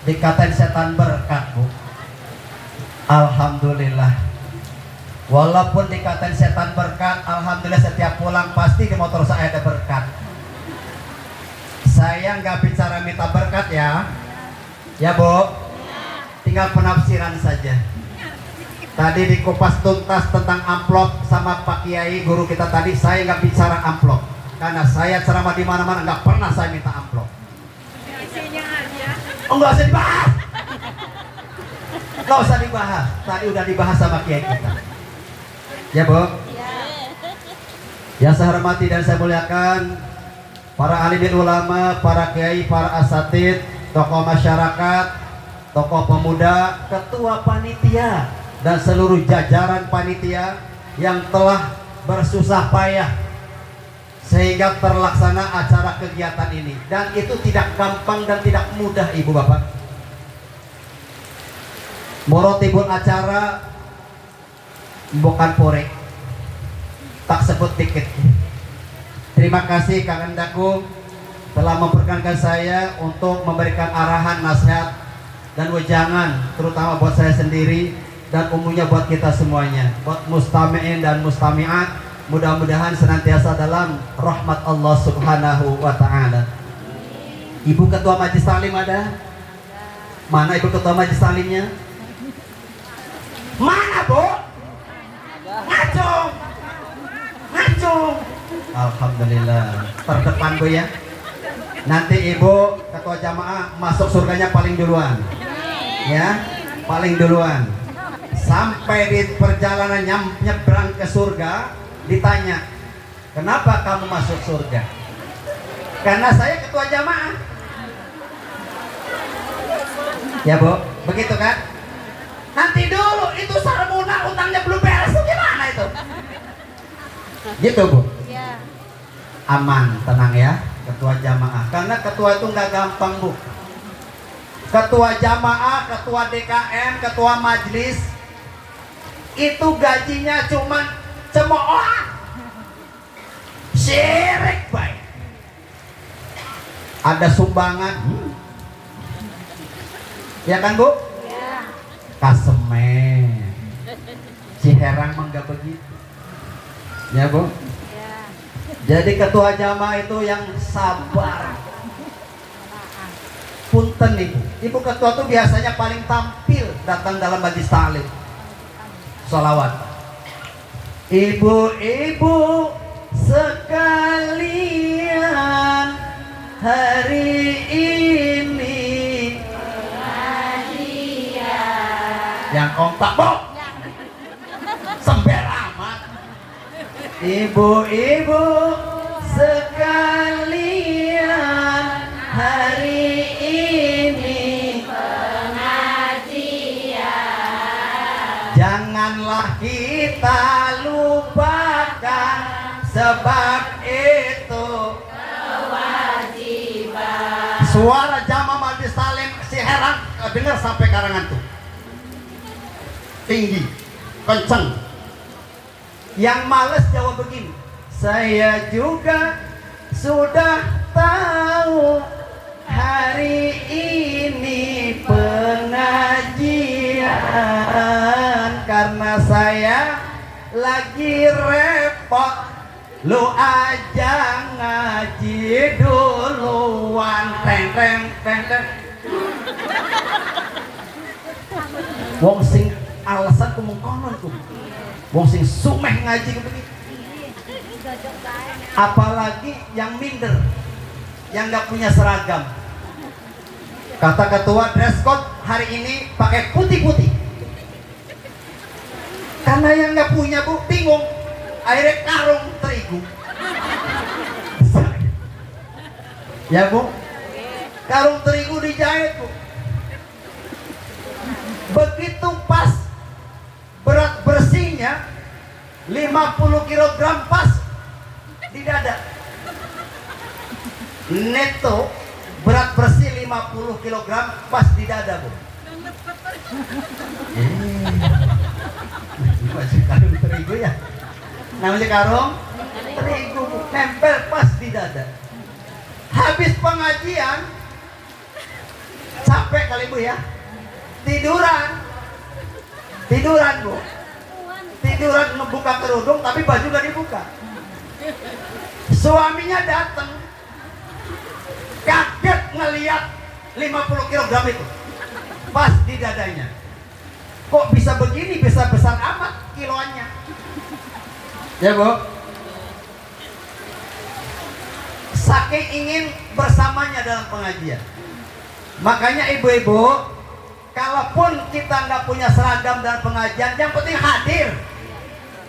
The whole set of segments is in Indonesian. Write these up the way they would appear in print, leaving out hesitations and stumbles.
dikatain setan berkat, Bu. Alhamdulillah. Walaupun dikatain setan berkat, alhamdulillah setiap pulang pasti di motor saya ada berkat. Saya nggak bicara minta berkat ya, ya Bu. Tinggal penafsiran saja. Tadi dikupas tuntas tentang amplop sama Pak Kiai guru kita tadi. Saya nggak bicara amplop karena saya ceramah di mana-mana nggak pernah saya minta amplop. Oh, nggak usah dibahas. Nggak usah dibahas. Tadi udah dibahas sama Kiai kita. Ya Bu. Yang saya hormati dan saya muliakan para alim ulama, para kiai, para asatid, tokoh masyarakat, tokoh pemuda, ketua panitia, dan seluruh jajaran panitia yang telah bersusah payah sehingga terlaksana acara kegiatan ini. Dan itu tidak gampang dan tidak mudah, Ibu Bapak. Morotibun acara bukan porek, tak sebut tiket. Terima kasih Kang Endaku telah memperkenankan saya untuk memberikan arahan, nasihat, dan wejangan, terutama buat saya sendiri dan umumnya buat kita semuanya, buat mustami'in dan mustami'at. Mudah-mudahan senantiasa dalam rahmat Allah Subhanahu wa Ta'ala. Ibu Ketua Majelis Taklim ada? Mana Ibu Ketua Majelis Taklimnya? Mana, Bu? Ngacung! Ngacung! Alhamdulillah. Terdepan, Bu ya. Nanti Ibu Ketua Jamaah masuk surganya paling duluan. Ya, paling duluan. Sampai di perjalanan nyebrang ke surga, ditanya, kenapa kamu masuk surga? Karena saya ketua jamaah. Ya Bu, begitu kan? Nanti dulu, itu Sarmuna utangnya belum beres, itu gimana itu? Gitu Bu. Aman, tenang ya, ketua jamaah. Karena ketua itu nggak gampang Bu. Ketua jamaah, ketua DKM, ketua majelis, itu gajinya cuma cemooh, syirik baik. Ada sumbangan, ya kan Bu? Ya. Kasemen, Ciherang mah nggak begitu, ya Bu? Ya. Jadi ketua jamaah itu yang sabar. Punten ibu ketua tuh biasanya paling tampil datang dalam majelis taklim. Sholawat. Ibu-ibu sekalian, hari ini pengajian. Yang kompak Bu, sember amat. Ibu-ibu sekalian, hari ini pengajian. Janganlah kita lupakan, sebab itu kewajiban. Suara jamaah majelis taklim Ciherang dengar sampai Karangan tuh, tinggi, kenceng. Yang males jawab begini, saya juga sudah tahu hari ini pengajian, karena saya lagi repot, lu aja ngaji duluan. Teng teng teng teng. Wong sing alasan kumungkonon kum, wong sing sumeh ngaji begitu. Apalagi yang minder, yang nggak punya seragam. Kata ketua, dress code hari ini pakai putih-putih. Karena yang nggak punya Bu bingung, akhirnya karung terigu. Ya Bu, karung terigu dijahit Bu. Begitu pas berat bersihnya 50 kg pas di dada. Neto berat bersih 50 kg pas di dada Bu. Masih karung terigu ya, namanya karung terigu Bu, nempel pas di dada. Habis pengajian capek kali Bu ya. Tiduran Bu. Tiduran ngebuka kerudung tapi baju gak dibuka. Suaminya datang, kaget ngeliat 50 kg itu pas di dadanya. Kok bisa begini, bisa besar amat kiloannya. Ya Bu. Saking ingin bersamanya dalam pengajian. Makanya ibu-ibu, kalaupun kita nggak punya seragam dalam pengajian, yang penting hadir.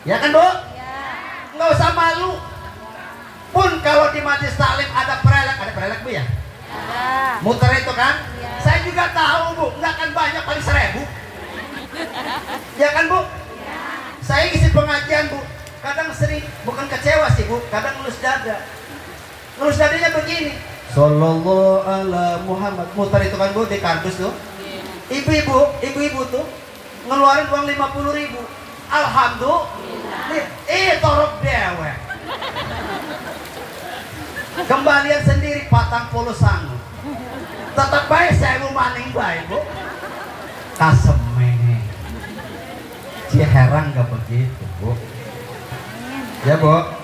Ya kan Bu? Nggak usah malu. Pun kalau di majelis taklim ada prelek Bu ya? Muter itu kan? Saya juga tahu Bu, nggak akan banyak, paling 1000. Ya kan Bu? Saya isi pengajian Bu, kadang sering, bukan kecewa sih Bu, kadang ngelus dada. Ngelus dadanya begini, Sallallahu ala Muhammad, muter itu kan Bu, di kardus tuh. Ibu-ibu tuh ngeluarin uang 50.000. Alhamdulillah. Torok dewe. Kembalian sendiri 40 sangu. Tetap baik saya mau maning baik Bu. Kasemeh. Ciherang gak begitu Bu. Ya Bu.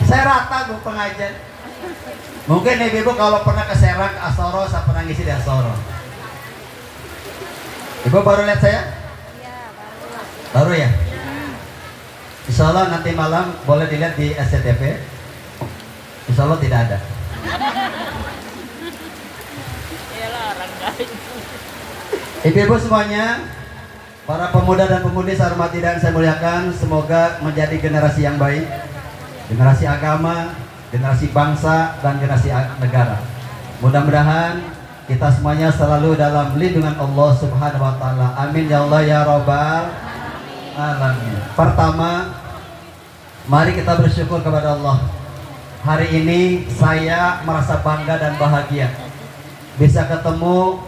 Saya rata Bu pengajian. Mungkin ibu kalau pernah ke Serang, ke Asoro, saya pernah ngisi di Asoro. Ibu baru lihat saya? Baru ya? Insya Allah nanti malam boleh dilihat di SCTV. Insya Allah tidak ada. Ibu-ibu semuanya, para pemuda dan pemudi saya hormati dan saya muliakan, semoga menjadi generasi yang baik, generasi agama, generasi bangsa, dan generasi negara. Mudah-mudahan kita semuanya selalu dalam lindungan Allah Subhanahu wa Ta'ala. Amin ya Allah ya Rabbal alamin. Pertama, mari kita bersyukur kepada Allah. Hari ini saya merasa bangga dan bahagia bisa ketemu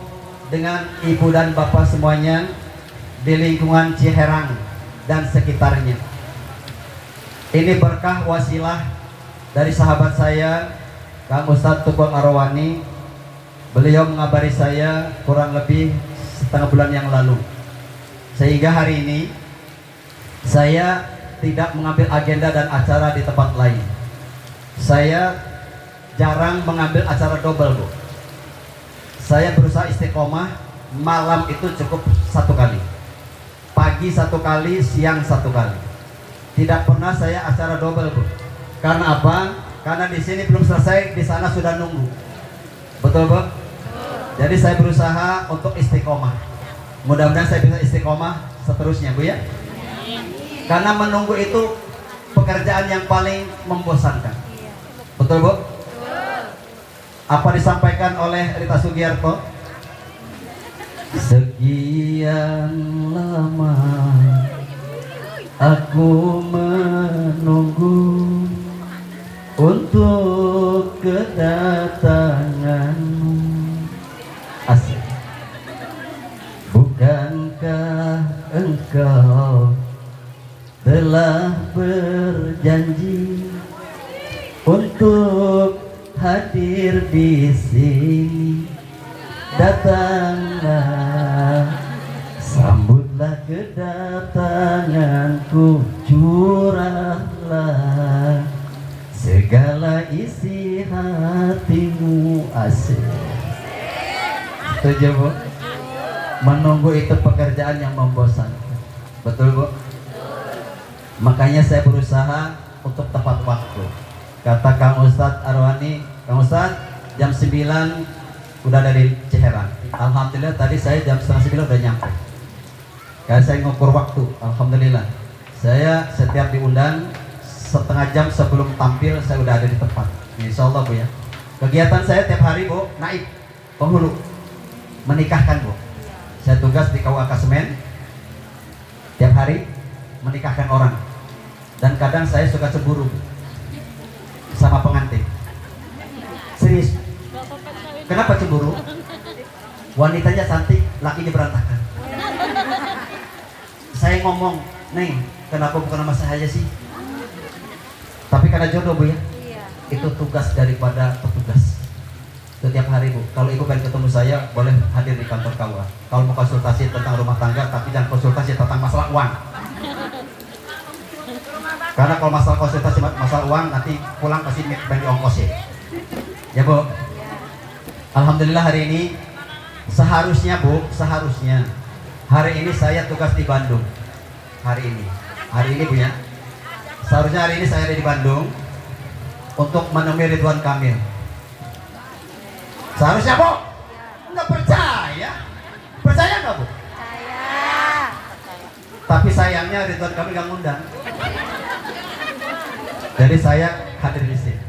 dengan ibu dan bapak semuanya di lingkungan Ciherang dan sekitarnya. Ini berkah wasilah dari sahabat saya, Kang Ustadz Tugong Arawani. Beliau mengabari saya kurang lebih setengah bulan yang lalu, sehingga hari ini saya tidak mengambil agenda dan acara di tempat lain. Saya jarang mengambil acara double Bu. Saya berusaha istiqomah, malam itu cukup 1 kali, pagi 1 kali, siang 1 kali. Tidak pernah saya acara double Bu. Karena apa? Karena di sini belum selesai, di sana sudah nunggu. Betul Bu? Jadi saya berusaha untuk istiqomah. Mudah-mudahan saya bisa istiqomah seterusnya Bu ya. Karena menunggu itu pekerjaan yang paling membosankan. Betul Bu? Apa disampaikan oleh Rita Sugiarto? Sekian lama aku menunggu untuk kedatanganmu. Asik. Bukankah engkau telah berjanji untuk hadir di sini? Datanglah, sambutlah kedatanganku, curahlah segala isi hatimu. Asik. Setuju Bu? Menunggu itu pekerjaan yang membosankan. Betul Bu? Makanya saya berusaha untuk tepat waktu. Kata Kang Ustadz Arwani, Kang Ustadz jam 9 udah ada di Ciherang. Alhamdulillah tadi saya jam setengah 9 udah nyampe. Karena saya ngukur waktu, alhamdulillah. Saya setiap diundang setengah jam sebelum tampil saya udah ada di tempat. Insya Allah Bu ya. Kegiatan saya tiap hari Bu, naib penghulu, menikahkan Bu. Saya tugas di KUA Semen, tiap hari menikahkan orang. Dan kadang saya suka cemburu Bu, sama pengantin. Serius. Kenapa cemburu? Wanitanya cantik, lakinya berantakan. Saya ngomong, Neng, kenapa bukan nama saya aja sih? Tapi karena jodoh Bu ya, Iya. itu tugas daripada petugas. Setiap hari Bu, kalau Ibu pengen ketemu saya, boleh hadir di kantor KUA. Kalau mau konsultasi tentang rumah tangga, tapi jangan konsultasi tentang masalah uang. Karena kalau masalah konsultasi masalah uang, nanti pulang pasti bagi ongkos ya Bu. Alhamdulillah hari ini seharusnya Bu, seharusnya hari ini saya tugas di Bandung. Hari ini Bu ya. Seharusnya hari ini saya ada di Bandung untuk menemui Ridwan Kamil. Seharusnya Bu. Nggak percaya? Percaya nggak Bu? Percaya. Tapi sayangnya Ridwan Kamil nggak ngundang. Jadi saya hadir di sini.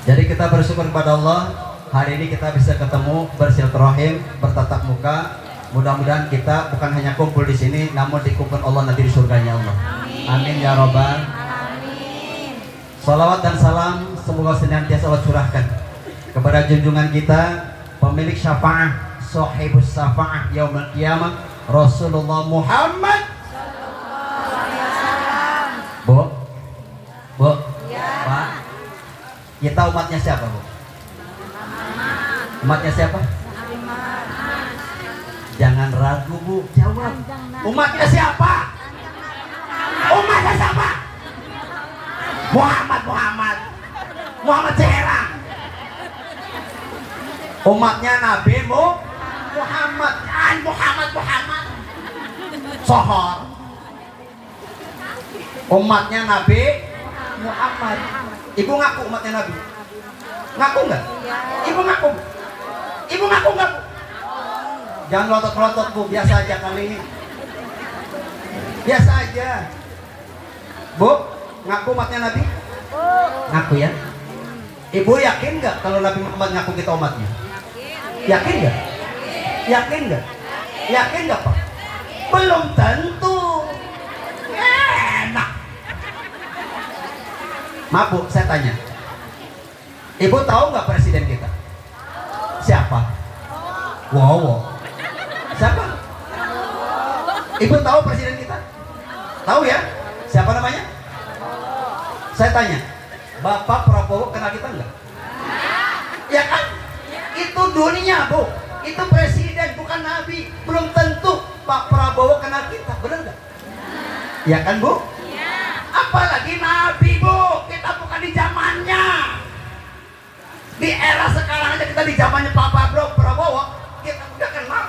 Jadi kita bersyukur kepada Allah, hari ini kita bisa ketemu, bersilaturahim, bertatap muka. Mudah-mudahan kita bukan hanya kumpul di sini, namun dikumpul Allah nanti di surganya Allah. Amin ya robbal. Amin. Salawat dan salam semoga senantiasa Allah curahkan kepada junjungan kita, pemilik syafaat, sahibus syafaat yaumil qiyamah, Rasulullah Muhammad. Bu, Ya. Pak, kita umatnya siapa Bu? Umatnya siapa? Jangan ragu Bu, jawab. Umatnya siapa? Umatnya siapa? Muhammad Cerang. Umatnya Nabi Muhammad. Sohor. Umatnya Nabi Muhammad. Ibu ngaku umatnya Nabi? Ngaku nggak? Ibu ngaku? Ibu ngaku nggak? Jangan melotot-melotot Bu, biasa aja kali ini. Biasa aja. Bu, ngaku umatnya Nabi? Ngaku ya? Ibu yakin nggak kalau Nabi Muhammad ngaku kita umatnya? Yakin nggak? Yakin nggak? Yakin nggak Pak? Belum tentu. Enak. Maaf Bu, saya tanya. Ibu tahu nggak presiden kita? Siapa? Wow. Siapa? Ibu tahu presiden kita? Tahu ya? Siapa namanya? Saya tanya, Bapak Prabowo kenal kita enggak? Ya kan? Itu dunia Bu. Itu presiden bukan nabi. Belum tentu Pak Prabowo kenal kita, benar enggak? Ya kan Bu? Apalagi nabi Bu. Kita bukan di zamannya. Di era sekarang aja kita di zamannya Pak Prabowo, kita udah kenal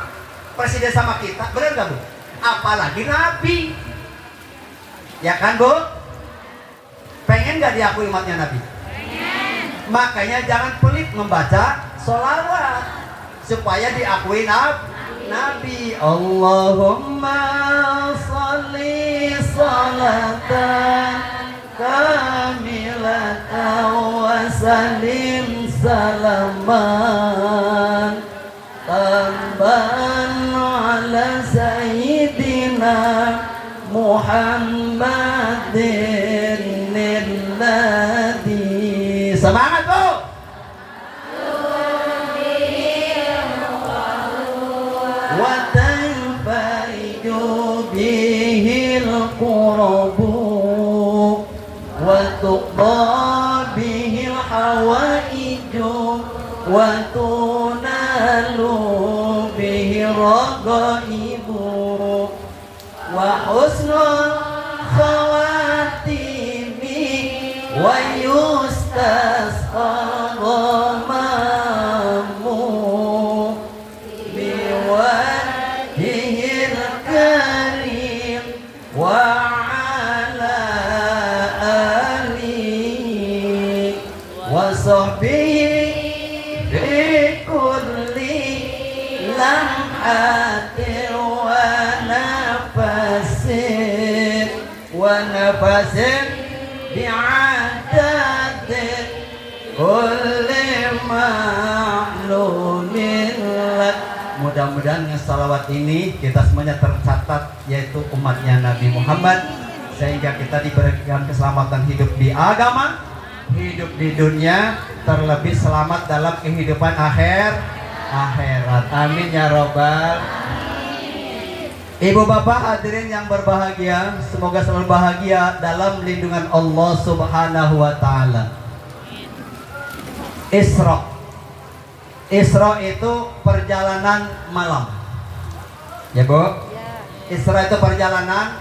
presiden sama kita, benar nggak Bu? Apalagi nabi. Ya kan Bu? Pengen nggak diakui umatnya Nabi? Pengen. Makanya jangan pelit membaca sholawat supaya diakui Nabi. Allahumma sholli sholatan kamilatan wa salim salaman tamban ala sayyidina Muhammadin alladhi. Semangat Bu. Wa tanfariju bihil qurabu wa tuqda bihil hawaiju wa tunalu bihil ragaibu wa husnul khawatimi wa yustasqa ghamamu biwajhil karim wa ala alihi wa sahbihi bi kulli lamhatin wa nafasin bi'adatin kulli ma'lumin lak. Mudah-mudahan dengan salawat ini kita semuanya tercatat yaitu umatnya Nabi Muhammad, sehingga kita diberikan keselamatan hidup di agama, hidup di dunia, terlebih selamat dalam kehidupan akhirat. Amin ya robbal. Ibu bapak hadirin yang berbahagia, semoga selalu bahagia dalam lindungan Allah Subhanahu wa taala. Isra. Isra itu perjalanan malam. Ya, Bu? Isra itu perjalanan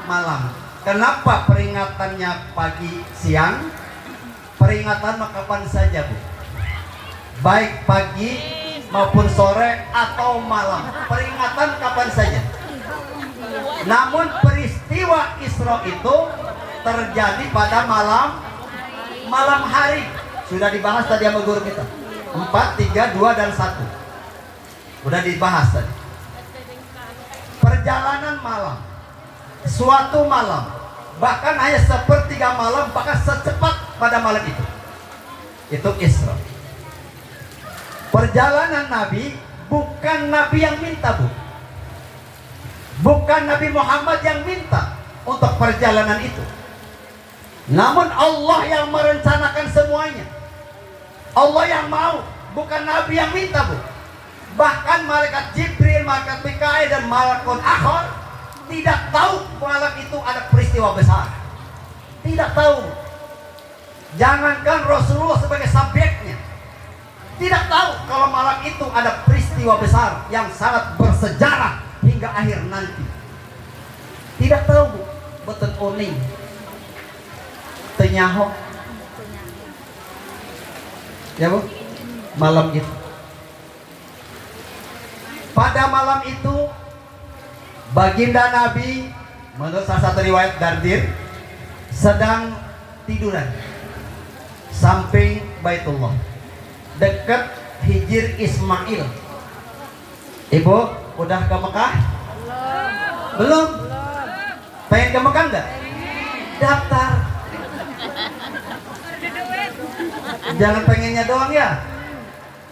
malam. Kenapa peringatannya pagi siang? Peringatan kapan saja, Bu. Baik pagi maupun sore atau malam. Peringatan kapan saja. Namun peristiwa Isra itu terjadi pada malam hari. Sudah dibahas tadi sama guru kita. 4, 3, 2, dan 1. Sudah dibahas tadi. Perjalanan malam. Suatu malam. Bahkan hanya sepertiga malam, bahkan secepat pada malam itu. Itu Isra. Perjalanan Nabi bukan Nabi yang minta, Bu. Bukan Nabi Muhammad yang minta untuk perjalanan itu. Namun Allah yang merencanakan semuanya. Allah yang mau, bukan Nabi yang minta, Bu. Bahkan malaikat Jibril, malaikat Mikail, dan malaikat Akhor tidak tahu malam itu ada peristiwa besar. Tidak tahu. Jangankan Rasulullah sebagai subjeknya, tidak tahu kalau malam itu ada peristiwa besar yang sangat bersejarah hingga akhir nanti. Tidak tahu, Bu. Betul oning. Tenyaho. Ya, Bu. Malam itu. Pada malam itu baginda Nabi menurut salah satu riwayat Dardir sedang tiduran samping Baitullah dekat Hijir Ismail. Ibu udah ke Mekah? Belum. Pengen ke Mekah enggak? Daftar. Jangan pengennya doang ya.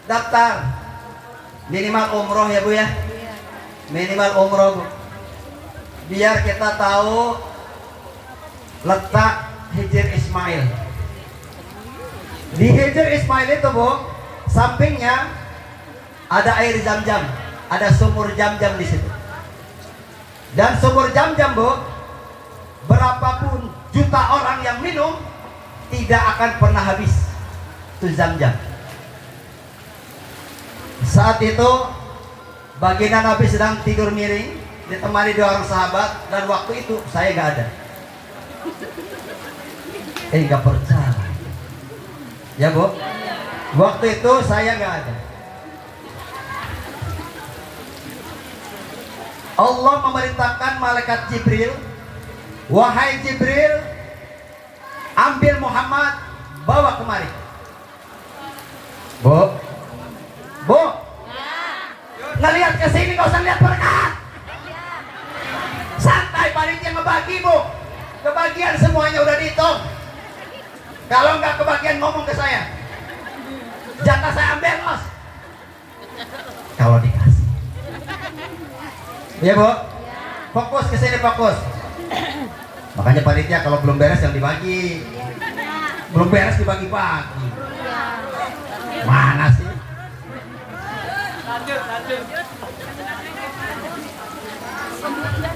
Daftar. Minimal umroh ya, Bu ya. Minimal umroh, Bu. Biar kita tahu letak Hijir Ismail. Di Hijir Ismail itu, Bu, sampingnya ada air Zam-Zam, ada sumur Zam-Zam di situ. Dan sumur Zam-Zam, Bu, berapapun juta orang yang minum tidak akan pernah habis itu Zam-Zam. Saat itu baginda Nabi sedang tidur miring ditemani 2 orang sahabat, dan waktu itu saya nggak ada. Nggak percaya. Ya, Bu, waktu itu saya nggak ada. Allah memerintahkan malaikat Jibril, wahai Jibril, ambil Muhammad, bawa kemari. Bu, Bu, ngelihat ke sini, nggak usah lihat berkat. Santai, panitia ngebagi, Bu. Kebagian semuanya udah dihitung. Kalau nggak kebagian ngomong ke saya. Jatah saya ambil, Bos. Kalau dikasih. Iya, Bu. Fokus ke sini, fokus. Makanya panitia kalau belum beres yang dibagi. Belum beres dibagi-bagi. Mana sih? Lanjut.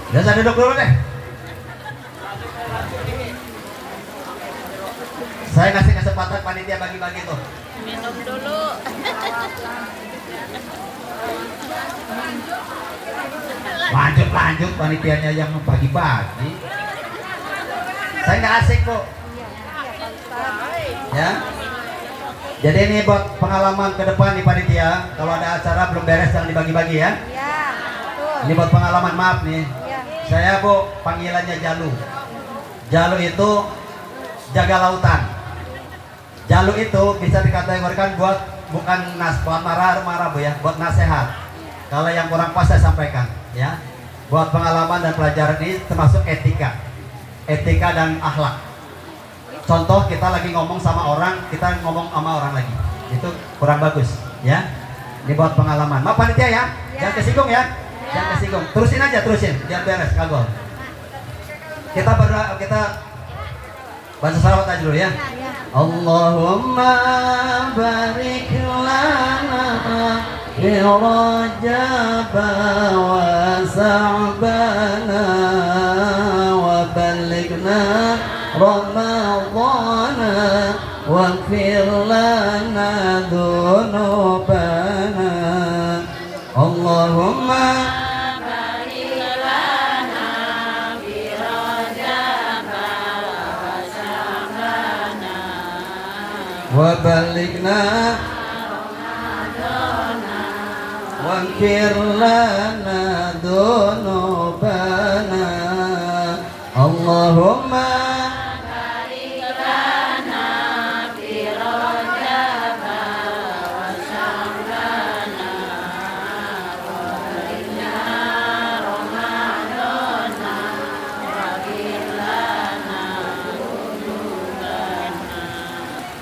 Ya, saya duduk dulu deh. Saya kasih kesempatan panitia bagi-bagi tuh. Minum dulu. Lanjut panitianya yang bagi-bagi. Saya nggak asik, Bu. Ya. Jadi ini buat pengalaman ke depan nih panitia. Kalau ada acara belum beres jangan dibagi-bagi ya. Ini buat pengalaman, maaf nih. Saya, Bu, panggilannya Jalu. Jalu itu jaga lautan. Jalu itu bisa dikategorikan buat bukan marah Bu ya, buat nasihat. Kalau yang kurang pas saya sampaikan ya. Buat pengalaman dan pelajaran ini termasuk etika dan akhlak. Contoh kita lagi ngomong sama orang, kita ngomong sama orang lagi, itu kurang bagus ya. Ini buat pengalaman. Maaf panitia ya, jangan kesinggung ya. Jangan kesinggung. Terusin biar beres kagol. Kita baca salawat aja dulu ya. Allahumma barik lana برجب وسعبنا وبلغنا رمضان واغفر لنا ذنوبنا اللهم وبلغنا واغفر لنا ذنوبنا اللهم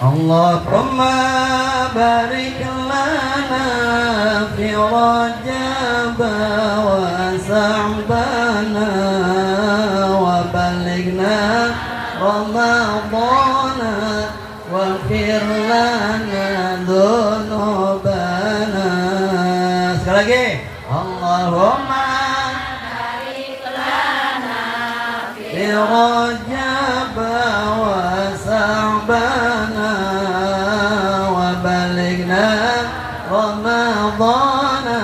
اللهم بارك لنا في رجب وسعبنا وبلغنا رمضان واغفر لنا ذنوبنا sekali lagi Allahumma barik lana fi rajab wa sa'bana wa balighna ramadana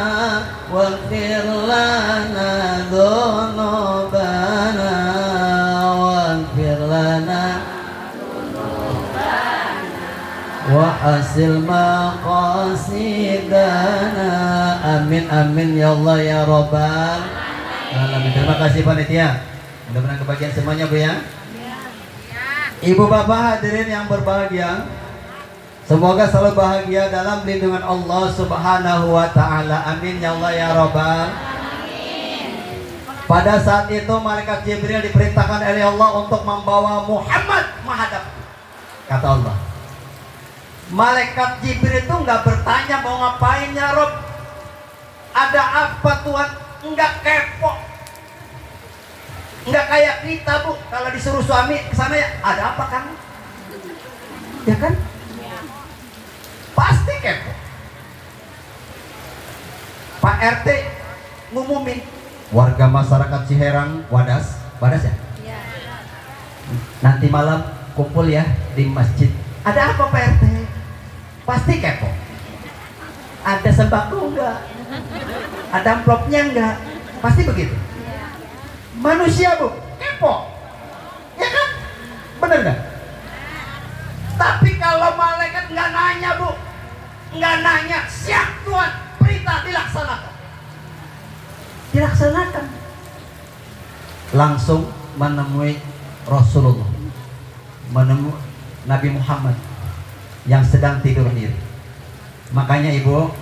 waghfir lana dhunubana waghfir lana wa hasil maqasidana amin amin ya Allah ya Rabbal alamin. Terima kasih panitia, mudah-mudahan kebahagiaan semuanya Bu ya. Ibu bapak hadirin yang berbahagia, semoga selalu bahagia dalam lindungan Allah Subhanahu wa ta'ala. Amin ya Allah ya Rabbal. Pada saat itu malaikat Jibril diperintahkan oleh Allah untuk membawa Muhammad menghadap. Kata Allah, malaikat Jibril itu nggak bertanya mau ngapain ya Rob, ada apa Tuhan, nggak kepo. Nggak kayak kita Bu, kalau disuruh suami ke sana ya, ada apa kan? Ya kan? Pasti kepo. Pak RT ngumumin, warga masyarakat Ciherang Wadas ya? Nanti malam kumpul ya di masjid. Ada apa Pak RT? Pasti kepo. Ada sembako enggak? Ada amplopnya enggak? Pasti begitu. Manusia Bu, kepo, ya kan? Bener nggak? Tapi kalau malaikat nggak nanya Bu, nggak nanya, siap Tuhan, perintah dilaksanakan. Dilaksanakan. Langsung menemui Rasulullah, menemui Nabi Muhammad yang sedang tidur diri. Makanya Ibu,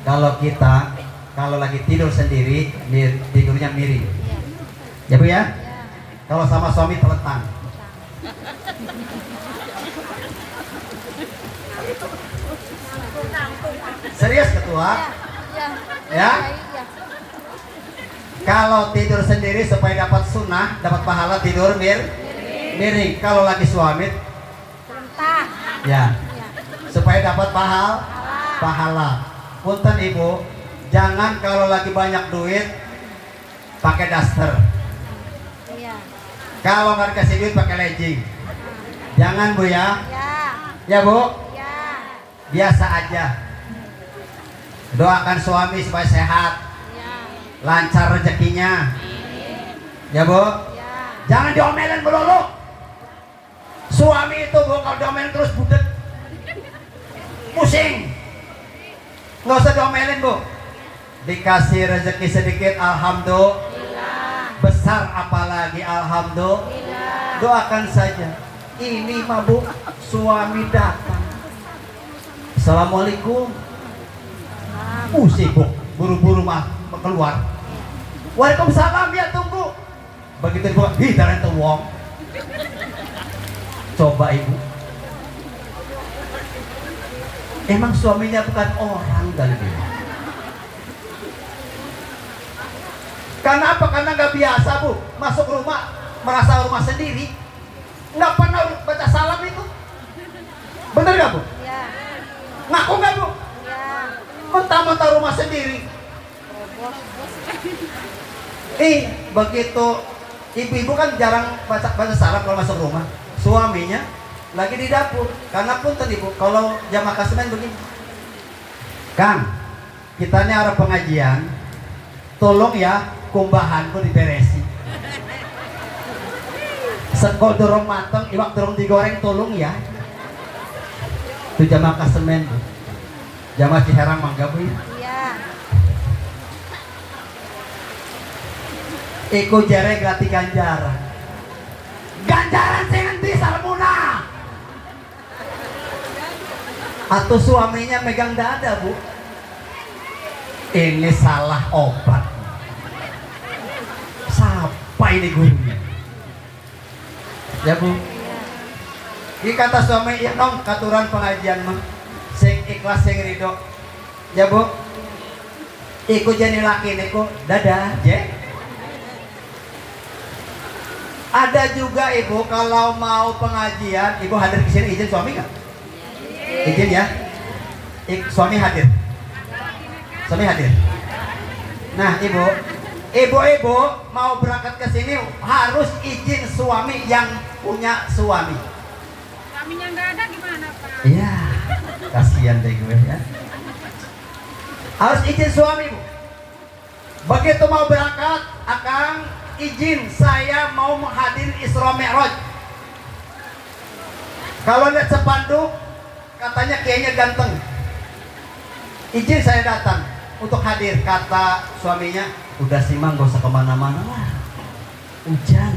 kalau kita lagi tidur sendiri, tidurnya miring. Ya Bu ya? Kalau sama suami teletang. Serius ketua? Ya? Kalau tidur sendiri supaya dapat sunnah, dapat pahala tidur miring. Kalau lagi suami, ya, supaya dapat pahala. Punten Ibu, jangan kalau lagi banyak duit pakai daster. Kalau nggak dikasih duit pakai legging. Jangan Bu ya. Ya Bu. Biasa aja. Doakan suami supaya sehat, lancar rezekinya. Ya Bu. Jangan diomelin melulu. Suami itu Bu, kalau diomelin terus budet, pusing. Nggak usah diomelin Bu. Dikasih rezeki sedikit, alhamdulillah. Besar apalagi alhamdulillah. Doakan saja. Ini mah Bu, suami datang, assalamualaikum, sibuk, buru-buru mah keluar. Waalaikumsalam, ya tunggu. Begitu dibuka, dari itu wong. Coba Ibu, emang suaminya bukan orang kali ini? Karena apa? Karena nggak biasa Bu, masuk rumah merasa rumah sendiri, nggak pernah baca salam itu. Bener nggak Bu? Ya. Ngaku nggak Bu? Ya. Pertama mau taruh rumah sendiri. Begitu ibu-ibu kan jarang baca salam kalau masuk rumah. Suaminya lagi di dapur. Karena pun tadi ibu, kalau jamaah kasemen begini, Kang, kita ini arah pengajian, tolong ya kumbahanku diberesi. Sekol dorong mateng, iwak dorong digoreng, tolong ya. Itu jamaah kasemen, Bu. Jamaah Ciherang mangga Bu. Iya. Iku jere grati ganjaran. Ganjaran sing endi sarmuna? Atau suaminya megang dada, Bu. Ini salah obat. Siapa ini gurunya? Ya, Bu. Ini kata suami, ya dong katuran pengajian mah sing ikhlas sing ridho. Ya, Bu. Iku jadi laki niku dadah, je. Ada juga ibu kalau mau pengajian, ibu hadir di sini izin suami nggak? Izin ya. Suami hadir. Suami hadir. Nah ibu mau berangkat ke sini harus izin suami yang punya suami. Suaminya nggak ada gimana Pak? Iya, kasihan deh gue ya. Harus izin suami bu. Begitu mau berangkat, akang izin saya mau menghadiri Isra Mi'raj. Kalau lihat sepanduk katanya kayaknya ganteng, izin saya datang untuk hadir. Kata suaminya, udah sih mang gak usah kemana-mana lah, hujan,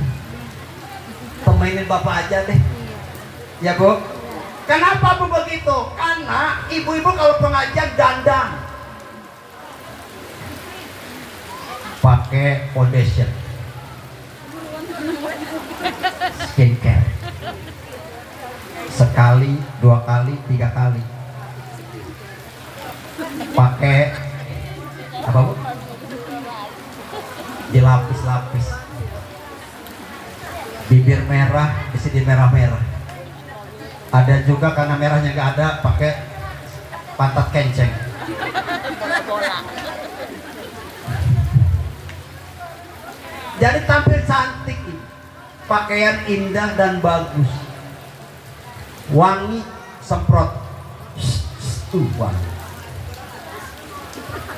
temenin bapak aja deh. Ya Bu. Kenapa Bu begitu? Karena ibu-ibu kalau pengajian dandan pakai foundation, skincare, sekali, 2 kali, 3 kali, pakai apa Bu? Dilapis-lapis, bibir merah, isi di merah-merah. Ada juga karena merahnya nggak ada, pakai pantat kenceng. Jadi tampil cantik, pakaian indah dan bagus, wangi, semprot, wangi.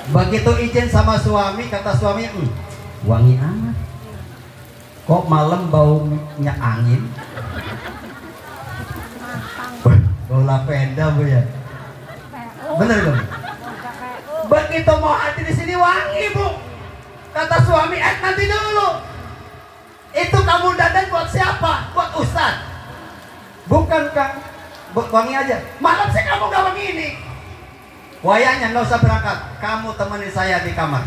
Begitu izin sama suami, kata suami, wangi amat. Kok malam baunya angin? Bau lavender Bu ya. Bener dong. Begitu mau hadir di sini wangi Bu. Kata suami, nanti dulu. Itu kamu dandan buat siapa? Buat Ustaz. Bukan Kang. Buat wangi aja. Malam sih kamu gak wangi ini. Wayanya nggak usah berangkat. Kamu temenin saya di kamar.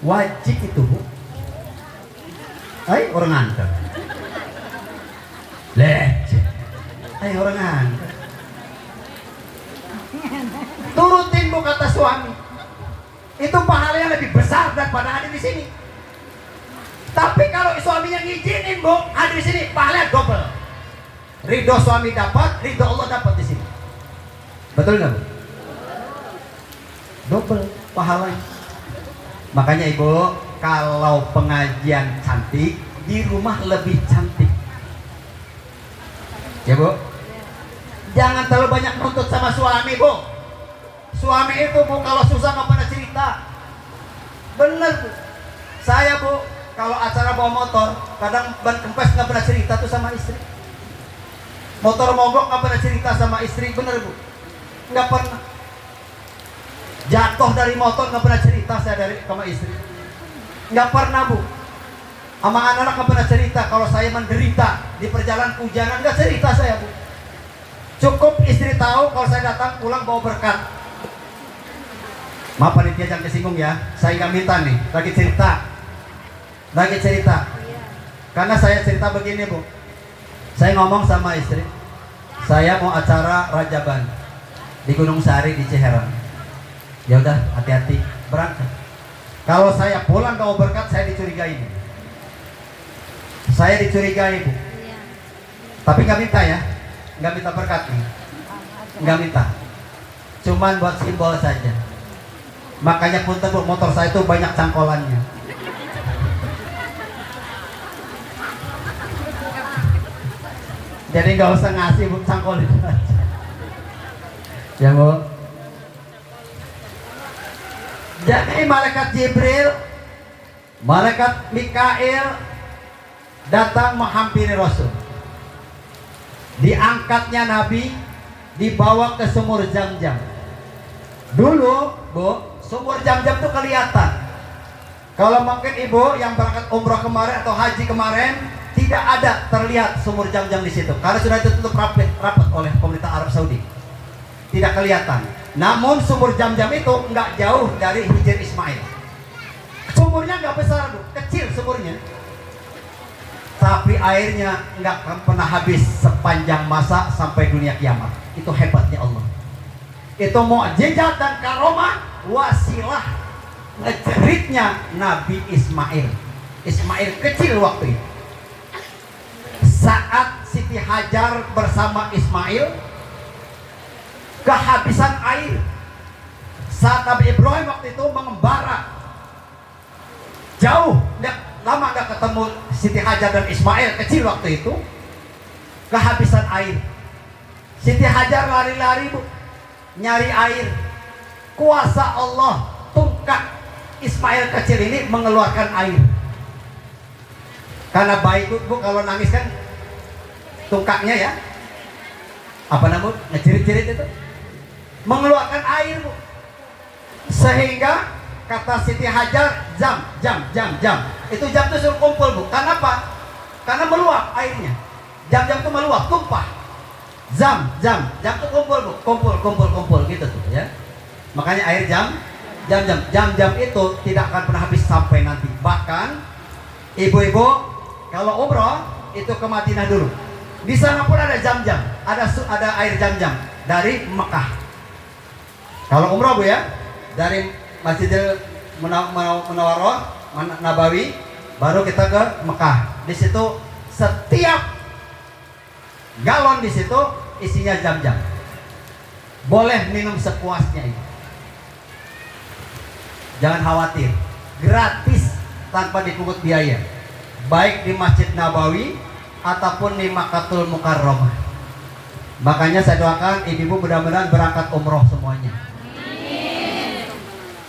Wajib itu Bu. Hai orang nganter. Hai orang nganter. Turutin Bu kata suami. Itu pahalanya lebih besar daripada hadir di sini. Tapi kalau suaminya ngizinin Bu, hadir di sini pahalanya double. Ridho suami dapat, ridho Allah dapat di sini. Betul nggak Bu? Double pahalanya. Makanya Ibu, kalau pengajian cantik, di rumah lebih cantik. Ya Bu. Jangan terlalu banyak nuntut sama suami Bu. Suami itu Bu kalau susah nggak pernah cerita. Bener Bu. Saya Bu kalau acara bawa motor, kadang ban kempes nggak pernah cerita tuh sama istri. Motor mogok nggak pernah cerita sama istri, bener Bu. Nggak pernah. Jatuh dari motor nggak pernah cerita saya sama istri. Nggak pernah Bu. Sama anak-anak nggak pernah cerita kalau saya menderita di perjalanan hujanan, nggak cerita saya Bu. Cukup istri tahu kalau saya datang pulang bawa berkat. Maaf panitia jangan kesinggung ya, saya nggak minta nih, lagi cerita. Karena saya cerita begini Bu, saya ngomong sama istri, saya mau acara Rajaban di Gunung Sari di Ciherang. Ya udah hati-hati berangkat. Kalau saya pulang bawa berkat saya dicurigai. Saya dicurigai Bu. Tapi nggak minta ya, nggak minta berkat nih, nggak minta. Cuman buat simbol saja. Makanya punten Bu, motor saya itu banyak cangkolannya. Jadi nggak usah ngasih Bu, cangkol itu aja. Ya Bu. Jadi malaikat Jibril, malaikat Mikail datang menghampiri Rasul. Diangkatnya Nabi, dibawa ke sumur Zam-Zam. Dulu Bu, sumur Zam-Zam itu kelihatan. Kalau mungkin ibu yang berangkat umroh kemarin atau haji kemarin, tidak ada terlihat sumur Zam-Zam di situ karena sudah ditutup rapat oleh pemerintah Arab Saudi. Tidak kelihatan. Namun sumur Zam-Zam itu nggak jauh dari Hijr Ismail. Sumurnya nggak besar Bu, kecil sumurnya. Tapi airnya nggak akan pernah habis sepanjang masa sampai dunia kiamat. Itu hebatnya Allah. Itu mukjizat dan karomah wasilah ngejeritnya Nabi Ismail. Ismail kecil waktu itu. Saat Siti Hajar bersama Ismail kehabisan air. Saat Nabi Ibrahim waktu itu mengembara jauh, lama nggak ketemu Siti Hajar dan Ismail kecil waktu itu, kehabisan air. Siti Hajar lari-lari Bu, nyari air. Kuasa Allah, tungkak Ismail kecil ini mengeluarkan air. Karena bayi Bu kalau nangis kan tungkaknya ya, apa namanya, ngejerit-jerit itu, mengeluarkan air Bu. Sehingga kata Siti Hajar, jam. Itu jam itu suruh kumpul Bu. Karena apa? Karena meluap airnya. Jam itu meluap, tumpah. Jam itu kumpul Bu. Kumpul gitu tuh ya. Makanya air jam itu tidak akan pernah habis sampai nanti. Bahkan ibu-ibu kalau umroh itu ke Madinah dulu. Di sana pun ada jam-jam, ada air jam-jam dari Mekah. Kalau umroh Bu ya, dari Masjidil Munawwarah Nabawi, baru kita ke Mekah. Di situ setiap galon di situ isinya jam-jam. Boleh minum sepuasnya itu. Jangan khawatir, gratis tanpa dipungut biaya. Baik di Masjid Nabawi ataupun di Makkatul Mukarramah. Makanya saya doakan ibu-ibu mudah-mudahan berangkat umroh semuanya.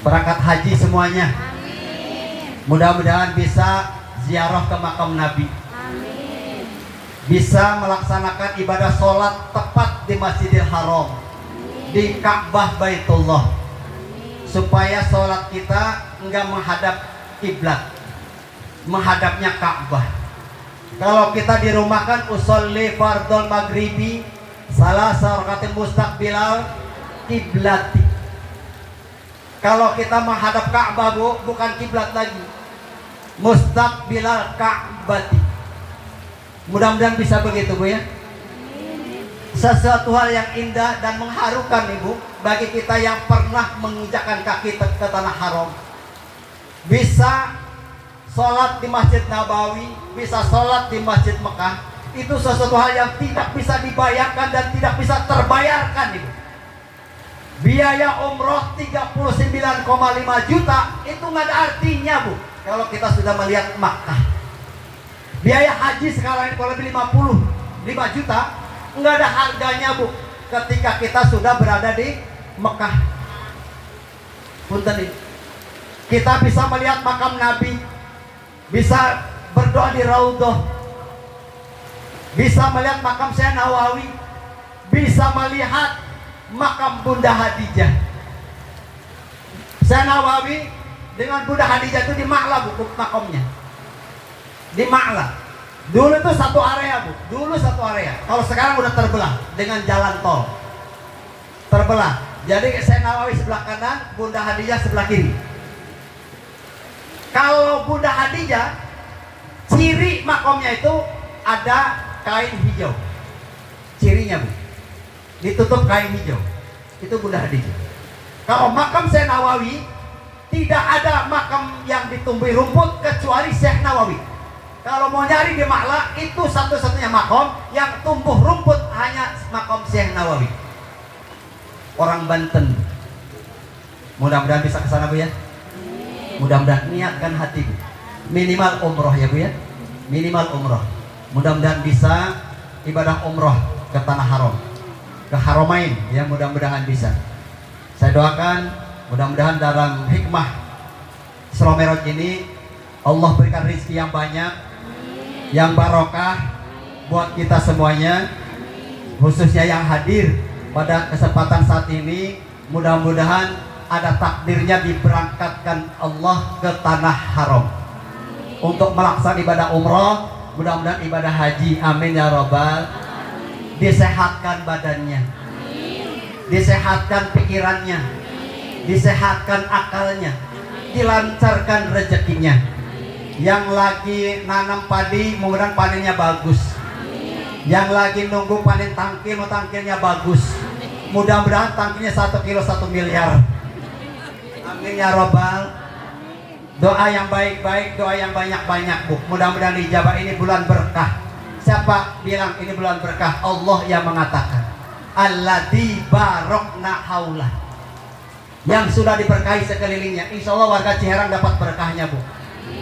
Berangkat haji semuanya. Mudah-mudahan bisa ziarah ke makam Nabi. Bisa melaksanakan ibadah sholat tepat di Masjidil Haram, di Ka'bah Baitullah, supaya sholat kita enggak menghadap kiblat, menghadapnya Ka'bah. Kalau kita di rumah kan usolli fardhol maghribi salasa rakaatin mustaqbilal kiblati. Kalau kita menghadap Ka'bah Bu, bukan kiblat lagi, mustaqbilal Ka'bati. Mudah-mudahan bisa begitu Bu ya. Sesuatu hal yang indah dan mengharukan Ibu bagi kita yang pernah menginjakkan kaki ke tanah haram. Bisa sholat di Masjid Nabawi, bisa sholat di Masjid Mekah. Itu sesuatu hal yang tidak bisa dibayangkan dan tidak bisa terbayarkan Ibu. Biaya umroh 39,5 juta itu nggak ada artinya Bu kalau kita sudah melihat Makkah. Biaya haji sekarang ini kalau lebih 55 juta nggak ada harganya Bu ketika kita sudah berada di Mekah. Punten, kita bisa melihat makam Nabi, bisa berdoa di Raudhah, bisa melihat makam Syekh Nawawi, bisa melihat makam Bunda Khadijah. Syekh Nawawi dengan Bunda Khadijah itu di Ma'la Bu, makamnya di Ma'la. Dulu itu satu area Bu, dulu satu area. Kalau sekarang udah terbelah dengan jalan tol, terbelah. Jadi Syekh Nawawi sebelah kanan, Bunda Khadijah sebelah kiri. Kalau Bunda Khadijah, ciri makamnya itu ada kain hijau, cirinya Bu, ditutup kain hijau. Itu Bunda Khadijah. Kalau makam Syekh Nawawi, tidak ada makam yang ditumbuhi rumput kecuali Syekh Nawawi. Kalau mau nyari di Ma'la, itu satu-satunya makam yang tumbuh rumput hanya makam Syekh Nawawi. Orang Banten. Mudah-mudahan bisa ke sana Bu ya. Mudah-mudahan niatkan hati Bu. Minimal umroh ya Bu ya. Minimal umroh. Mudah-mudahan bisa ibadah umroh ke tanah haram, ke Haramain ya, mudah-mudahan bisa. Saya doakan mudah-mudahan dalam hikmah Isra Mi'raj ini Allah berikan rezeki yang banyak, yang barokah buat kita semuanya, khususnya yang hadir pada kesempatan saat ini. Mudah-mudahan ada takdirnya diberangkatkan Allah ke tanah haram untuk melaksanakan ibadah umroh, mudah-mudahan ibadah haji, amin ya robbal. Disehatkan badannya, disehatkan pikirannya, disehatkan akalnya, dilancarkan rezekinya. Yang lagi nanam padi mudah-mudahan panennya bagus, yang lagi nunggu panen tangkil tangkilnya bagus, mudah-mudahan tangkilnya 1 kilo 1 miliar, amin ya robbal. Doa yang baik-baik, doa yang banyak-banyak Bu, mudah-mudahan dijabah. Ini bulan berkah. Siapa bilang ini bulan berkah? Allah yang mengatakan, alladzi barokna haulah, yang sudah diberkahi sekelilingnya. Insya Allah warga Ciherang dapat berkahnya Bu.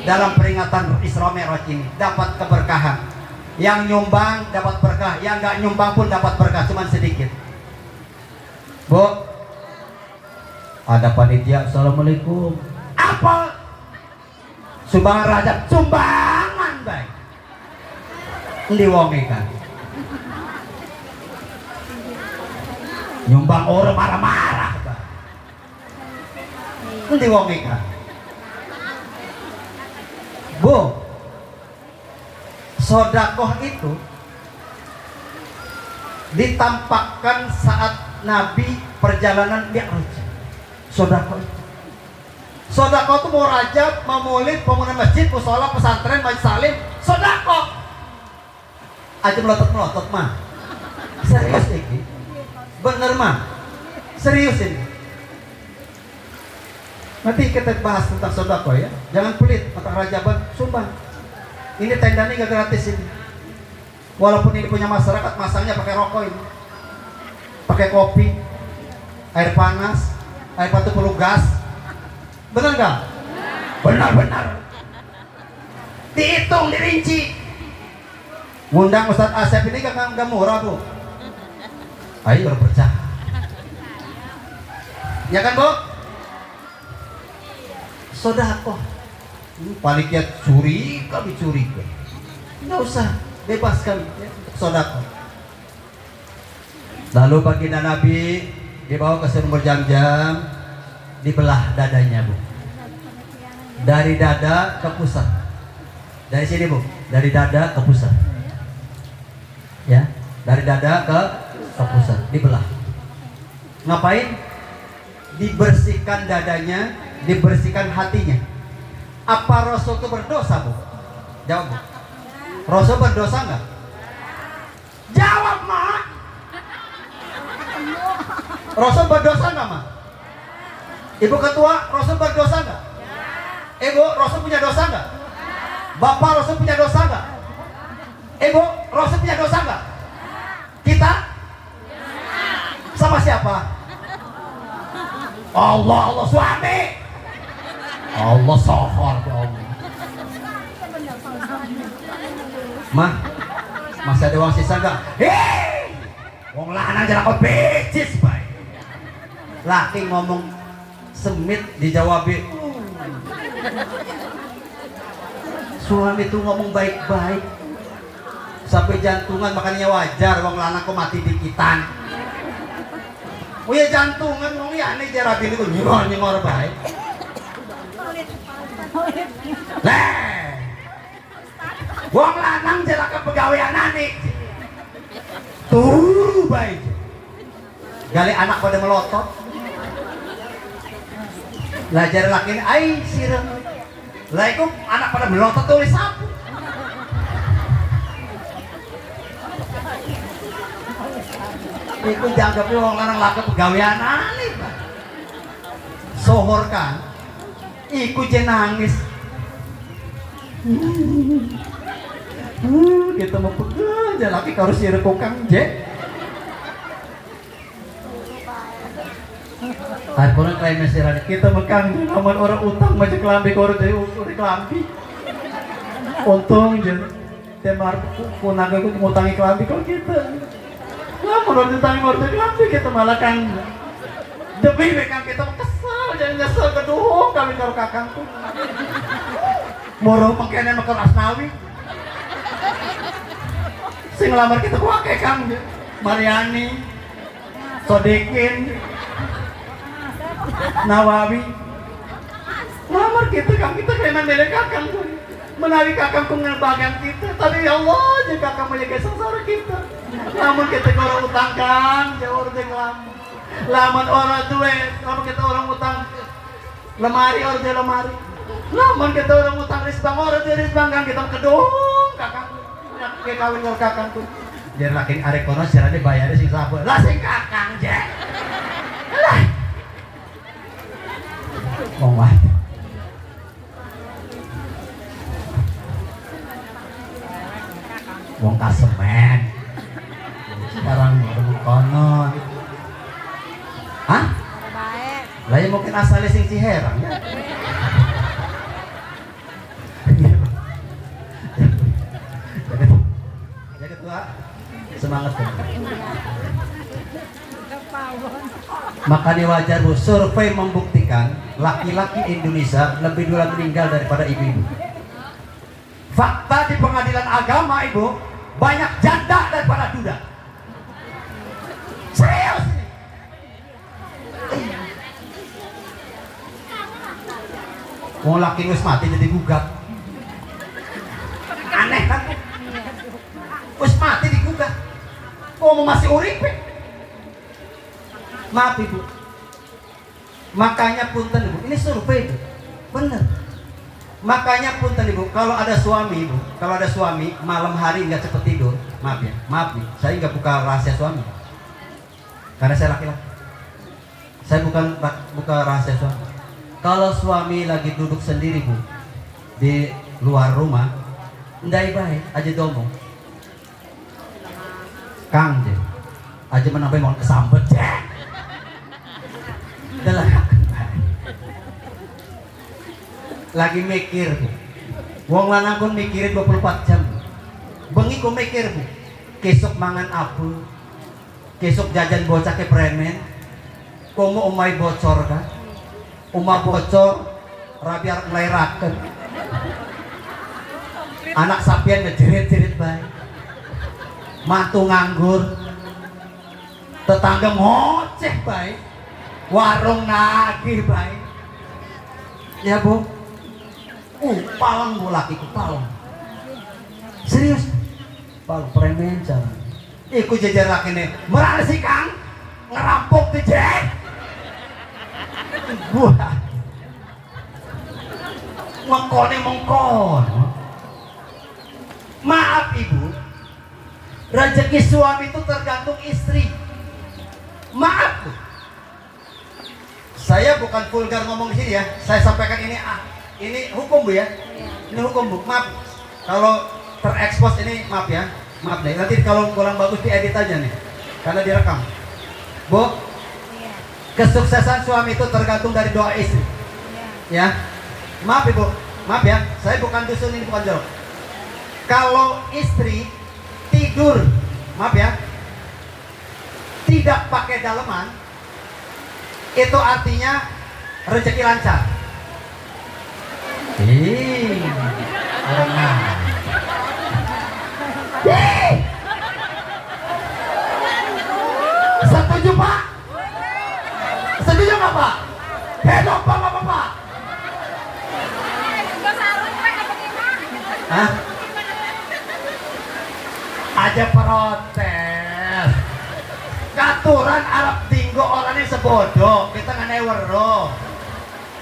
Dalam peringatan Isra Mi'raj ini dapat keberkahan. Yang nyumbang dapat berkah, yang nggak nyumbang pun dapat berkah, cuman sedikit. Bu, ada panitia. Assalamualaikum. Apa? Sumbangan rajab, sumbangan baik. Diwongi kan. Nyumbang orang marah-marah. Diwongi kan. Bu, sodakoh itu ditampakkan saat Nabi perjalanan Mi'raj. Sodakoh itu. Sodakoh itu mau rajab, mau maulid, pembangunan masjid, musola, pesantren, majlis salim, sodakoh. Aja melotot-melotot mah. Serius ini. Bener mah. Serius ini. Nanti kita bahas tentang sodakoh ya. Jangan pelit tentang rajaban, sumbang. Ini tenda ini gak gratis ini. Walaupun ini punya masyarakat, masangnya pakai rokok ini, pakai kopi, air panas, air batu perlu gas. Benar nggak? Benar-benar. Dihitung, dirinci. Ngundang Ustadz Asep ini gak murah Bu. Ayo berpercaya. Ya kan Bu? Sodakoh. Panitia curiga, dicuriga. Nggak usah, bebaskan ya, sodakoh. Lalu baginda Nabi dibawa ke sumur Jam-Jam, dibelah dadanya Bu. Dari dada ke pusat. Dari sini Bu, dari dada ke pusat. Ya, dari dada ke pusat, dibelah. Ngapain? Dibersihkan dadanya, dibersihkan hatinya. Apa Rasul itu berdosa Bu? Jawab Bu. Rasul berdosa enggak? Jawab Mak. Rasul berdosa enggak Mak? Ibu ketua, Rasul berdosa enggak? Ibu, Rasul punya dosa enggak? Bapak, Rasul punya dosa enggak? Ibu, Rasul punya dosa enggak? Kita? Sama siapa? Allah, Allah suami. Allah sohor Allah. Mah, masih ada uang sisa enggak? Hei, wong lanang jalan kau becis baik. Laki ngomong semit dijawabin. Suami itu ngomong baik-baik sampai jantungan, makanya wajar wong lanang kok mati dikitan. Oh ya jantungan wong ya aneh jarabin itu nyengor baik. Leh, wong lanang jelak ke pegawaian anik. Tuh baik. Gali anak pada melotot. Belajar laki ini, ay sirem. Lah itu anak pada melotot tulis sapu. Itu dianggapnya wong lanang laki pegawaian anik. Sohor kan. Iku je nangis. Kita mau pegang aja laki harus direkukang je. Aku nak klaim mesirani kita makan namun orang utang macam kelambi korang dari orang kelambi. Untung je, temar punaga aku ngutangi kelambi kalau kita. Namun orang utangi korang kelambi kita malah kan. Demi mereka kita kesal, jangan nyesel keduh kami kalau kakangku. Moro mengkene makan asnawi. Sing lamar kita kuake kang Mariani, Sodekin, Nawawi. Lamar kita kang kita kaiman milik kakang tuh. Menawi kakang ku bagian kita. Tapi ya Allah, jika kakang menjaga sengsara kita. Namun kita orang utang kang, jauh orang lamar. Laman orang duit, laman kita orang utang lemari orang di lemari. Laman kita orang utang risbang orang di risbang kan kita kedung kakang. Kayak kawin karo kakang tuh. Jar lakin arek kono sirane bayare sing sabar. Lah sing kakang je. Lah. Wong wae. Wong kasemen. Sekarang baru kono. Hah? Baik. Lah ya mungkin asalnya sing Ciherang ya. Ya ketua semangat tuh. Makanya wajar bu, survei membuktikan laki-laki Indonesia lebih dulu meninggal daripada ibu-ibu. Fakta di pengadilan agama ibu, banyak janda daripada duda. Serius ini. Wong laki wis mati jadi gugat. Aneh kan? Wis mati digugat. Kok masih urip? Maaf ibu. Makanya punten ibu, ini survei ibu. Bener. Makanya punten ibu, kalau ada suami ibu, kalau ada suami malam hari nggak cepet tidur, maaf ya, maaf nih, saya nggak buka rahasia suami. Karena saya laki-laki. Saya buka rahasia suami. Kalau suami lagi duduk sendiri bu di luar rumah, ndai baik aja domong. Kang je, aja menampai mau kesambet je. Dalam lagi mikir bu, wong lanang pun mikirin 24 jam. Bengi ku mikir bu, kesok mangan apa, kesok jajan bocah ke premen, komo umai bocor kan? Umah bocor, rabiar ngelairakan. Anak sapian ngejerit-jerit baik. Mantu nganggur. Tetangga ngoceh baik. Warung nagih baik. Ya bu. Palang bu lakiku, palang. Serius? Palang premen jangan. Iku jajar laki nih. Merana si kang. Ngerampok di jek. Gua mengkone mengkon. Maaf ibu, rezeki suami itu tergantung istri. Maaf, saya bukan vulgar ngomong di sini ya. Saya sampaikan ini hukum bu ya. Ini hukum bu. Maaf kalau terekspos ini, maaf ya. Maaf deh. Nanti kalau kurang bagus diedit aja nih, karena direkam. Bu, kesuksesan suami itu tergantung dari doa istri. Ya. Maaf ibu, maaf ya. Saya bukan dusun, ini bukan jorok. Kalau istri tidur, maaf ya, tidak pakai daleman, itu artinya rezeki lancar. Orang setuju pak? Setuju nggak pak? Hidup bapak-bapak. Hah? Aja protes. Katuran Arab tinggo orangnya sebodoh. Kita nggak wero.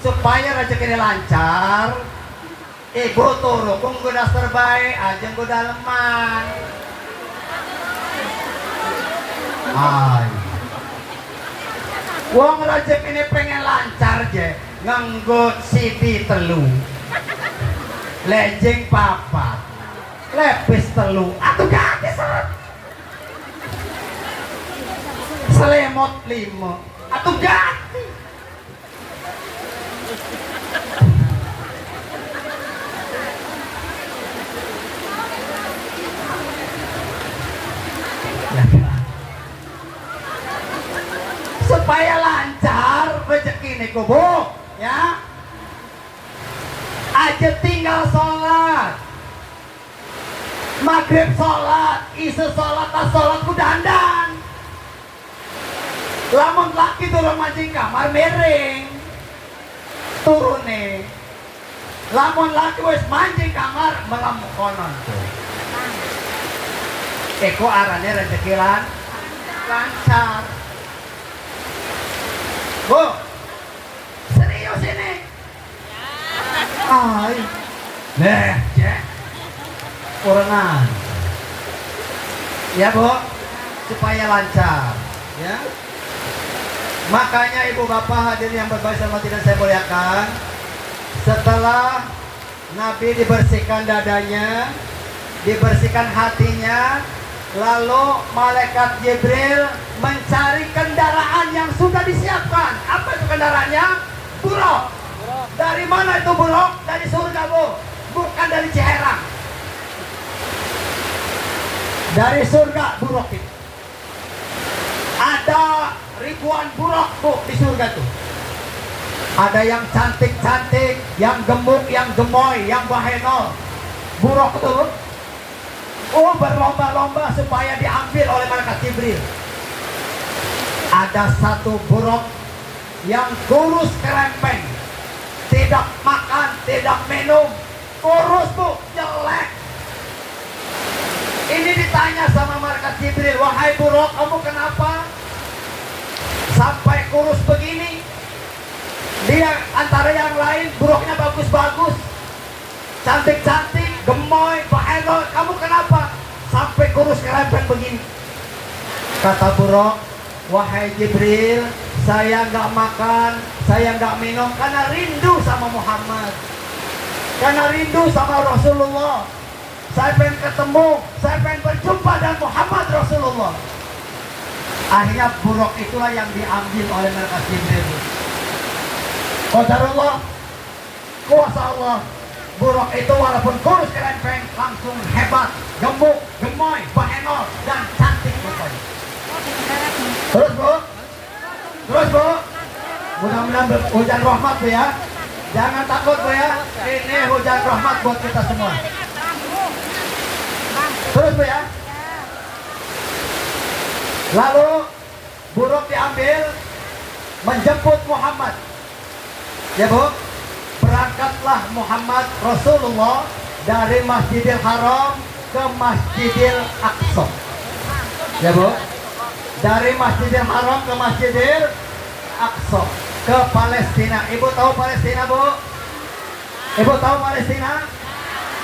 Supaya rezeki lancar. Ibu turu kung gue dasar baik aja gue daleman. Ay. Wong rezeki ini pengen lancar je. Nganggo CD telu. Lejeng papat. Lepis telu. Atuh ganti seret. Selemot 5. Atuh ganti. ini ku Bu, ya. Aja tinggal sholat, maghrib sholat, isu sholat, sholat ku dandan. Lamun laki turun mancing kamar miring, turun nih. Lamun laki wis mancing kamar melamu konon tuh. Eko arane rezeki lancar. Bu, serius ini? Ay, cek, urengan. Ya Bu, supaya lancar, ya. Makanya ibu bapak hadirin yang berbahagia sama tidak saya muliakan, setelah Nabi dibersihkan dadanya, dibersihkan hatinya, lalu malaikat Jibril mencari kendaraan yang sudah disiapkan. Apa itu kendaraannya? Buruk. Dari mana itu buruk? Dari surga Bu, bukan dari Ciherang. Dari surga buruk itu. Ada ribuan buruk Bu di surga tuh. Ada yang cantik-cantik, yang gemuk, yang gemoy, yang bahenol. Buruk tuh. Oh, berlomba-lomba supaya diambil oleh malaikat Jibril. Ada satu buruk yang kurus kerempeng, tidak makan, tidak minum, kurus Bu, jelek. Ini ditanya sama malaikat Jibril, wahai buruk, kamu kenapa sampai kurus begini? Dia antara yang lain buruknya bagus-bagus, cantik-cantik, gemoy, bahenol. Kamu kenapa sampai kurus kerempeng begini? Kata buruk, wahai Jibril, saya nggak makan, saya nggak minum karena rindu sama Muhammad, karena rindu sama Rasulullah. Saya pengen ketemu, saya pengen berjumpa dengan Muhammad Rasulullah. Akhirnya buruk itulah yang diambil oleh malaikat Jibril. Qadarullah, kuasa Allah. Buruk itu walaupun kurus kerempeng langsung hebat, gemuk, gemoy, bahenol, dan cantik pokoknya. Terus Bu, terus Bu, mudah-mudahan hujan rahmat Bu ya. Jangan takut Bu ya, ini hujan rahmat buat kita semua. Terus Bu ya. Lalu buruk diambil menjemput Muhammad. Ya Bu, berangkatlah Muhammad Rasulullah dari Masjidil Haram ke Masjidil Aqsa. Ya Bu, dari Masjidil Haram ke Masjidil Aqsa, ke Palestina. Ibu tahu Palestina Bu? Ibu tahu Palestina?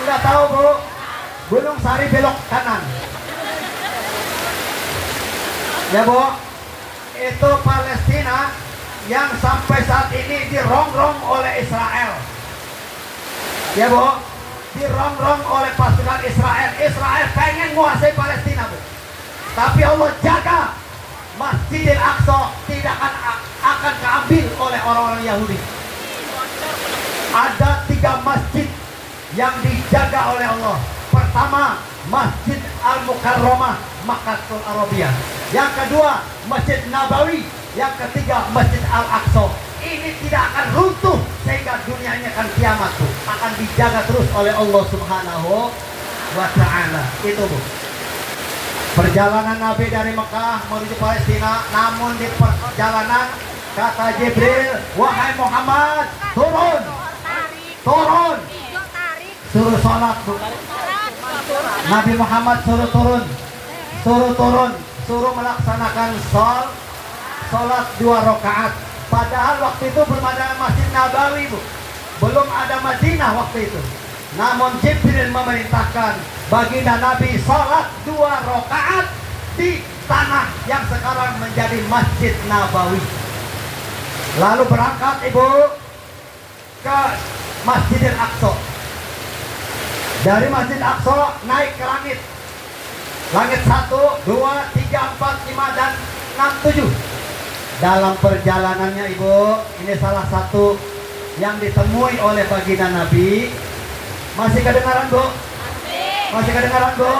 Enggak tahu Bu? Gunung Sari belok kanan. Ya Bu, itu Palestina yang sampai saat ini dirongrong oleh Israel. Ya Bu, dirongrong oleh pasukan Israel. Israel pengen menguasai Palestina Bu, tapi Allah jaga Masjidil Aqsa tidak akan keambil oleh orang-orang Yahudi. Ada 3 masjid yang dijaga oleh Allah. Pertama, Masjid Al-Mukarramah, Makkatul Arabiyah. Yang kedua, Masjid Nabawi. Yang ketiga, Masjid Al-Aqsa. Ini tidak akan runtuh sehingga dunianya akan kiamat Bu. Akan dijaga terus oleh Allah Subhanahu wa Ta'ala. Itu Bu. Perjalanan Nabi dari Mekah menuju Palestina, namun di perjalanan kata Jibril, wahai Muhammad, turun, turun, suruh sholat Bu. Nabi Muhammad suruh turun, suruh melaksanakan sholat 2 rakaat. Padahal waktu itu belum ada Masjid Nabawi Bu, belum ada Madinah waktu itu. Namun Jibril memerintahkan baginda Nabi sholat 2 rakaat di tanah yang sekarang menjadi Masjid Nabawi. Lalu berangkat Ibu ke Masjidil Aqsa. Dari Masjid Aqsa naik ke langit. Langit 1, 2, 3, 4, 5, dan 6, 7. Dalam perjalanannya Ibu, ini salah satu yang ditemui oleh baginda Nabi. Masih kedengaran Bu? Masih kedengaran Bu?